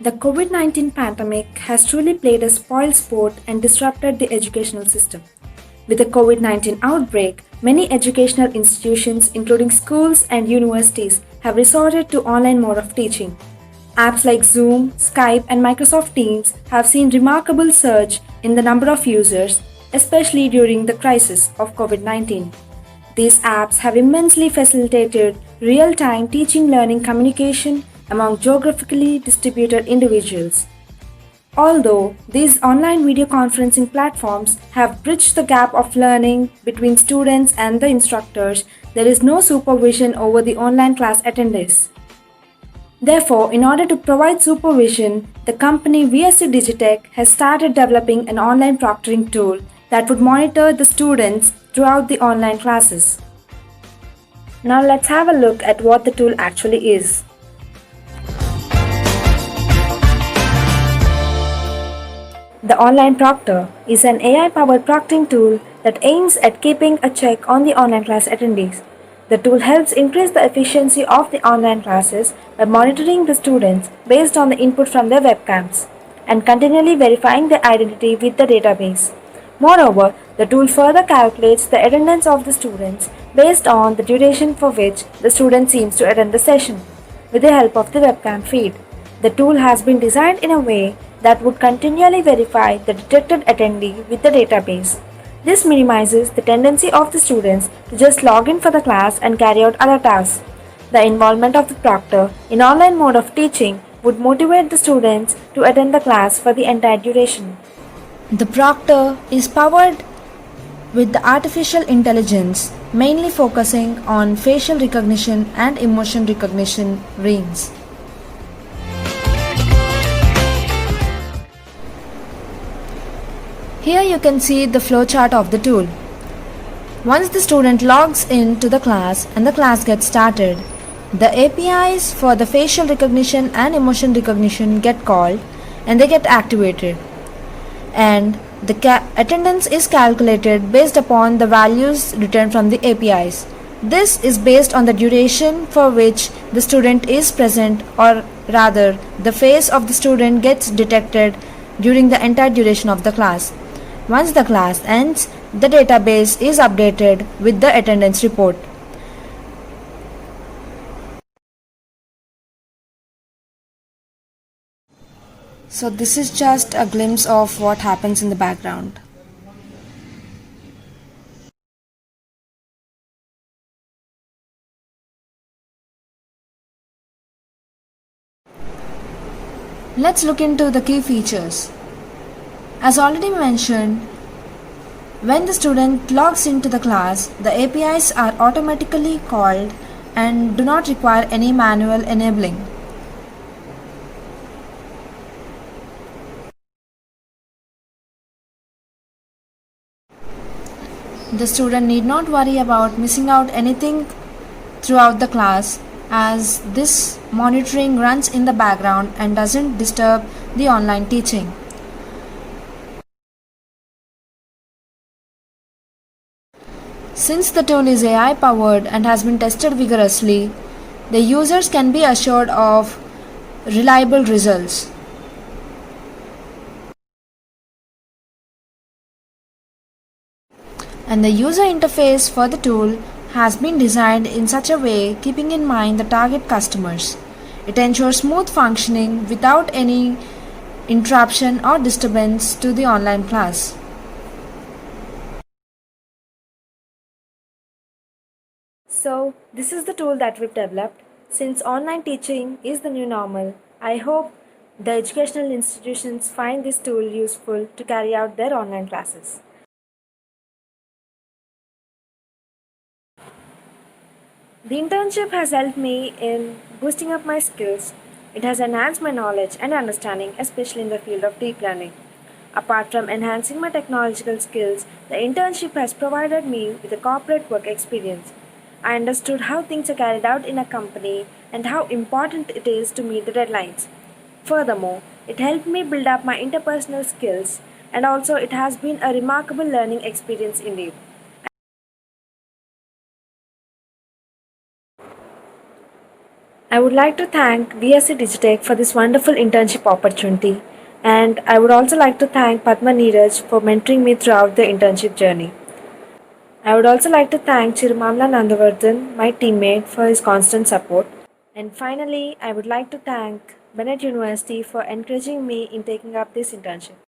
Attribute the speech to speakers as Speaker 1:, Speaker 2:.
Speaker 1: The COVID 19 pandemic has truly played a spoil sport and disrupted the educational system. With the COVID 19 outbreak, many educational institutions, including schools and universities, have resorted to online mode of teaching. Apps like Zoom, Skype, and Microsoft Teams have seen remarkable surge in the number of users, especially during the crisis of COVID 19. These apps have immensely facilitated real time teaching learning communication among geographically distributed individuals. Although these online video conferencing platforms have bridged the gap of learning between students and the instructors, there is no supervision over the online class attendees. Therefore, in order to provide supervision, the company VSC Digitech has started developing an online proctoring tool that would monitor the students throughout the online classes. Now let's have a look at what the tool actually is. The Online Proctor is an AI-powered proctoring tool that aims at keeping a check on the online class attendees. The tool helps increase the efficiency of the online classes by monitoring the students based on the input from their webcams and continually verifying their identity with the database. Moreover, the tool further calculates the attendance of the students based on the duration for which the student seems to attend the session with the help of the webcam feed. The tool has been designed in a way that would continually verify the detected attendee with the database. This minimizes the tendency of the students to just log in for the class and carry out other tasks. The involvement of the proctor in online mode of teaching would motivate the students to attend the class for the entire duration. The proctor is powered with the artificial intelligence, mainly focusing on facial recognition and emotion recognition reams. Here you can see the flowchart of the tool. Once the student logs into the class and the class gets started, the APIs for the facial recognition and emotion recognition get called and they get activated. And the attendance is calculated based upon the values returned from the APIs. This is based on the duration for which the student is present, or rather the face of the student gets detected during the entire duration of the class. Once the class ends, the database is updated with the attendance report. So this is just a glimpse of what happens in the background. Let's look into the key features. As already mentioned, when the student logs into the class, the APIs are automatically called and do not require any manual enabling. The student need not worry about missing out anything throughout the class, as this monitoring runs in the background and doesn't disturb the online teaching. Since the tool is AI powered and has been tested vigorously, the users can be assured of reliable results. And the user interface for the tool has been designed in such a way keeping in mind the target customers. It ensures smooth functioning without any interruption or disturbance to the online class. So, this is the tool that we've developed. Since online teaching is the new normal, I hope the educational institutions find this tool useful to carry out their online classes. The internship has helped me in boosting up my skills. It has enhanced my knowledge and understanding, especially in the field of deep learning. Apart from enhancing my technological skills, the internship has provided me with a corporate work experience. I understood how things are carried out in a company and how important it is to meet the deadlines. Furthermore, it helped me build up my interpersonal skills, and also it has been a remarkable learning experience indeed. I would like to thank VSC Digitech for this wonderful internship opportunity, and I would also like to thank Padma Neeraj for mentoring me throughout the internship journey. I would also like to thank Chirumamla Nandavardhan, my teammate, for his constant support. And finally, I would like to thank Bennett University for encouraging me in taking up this internship.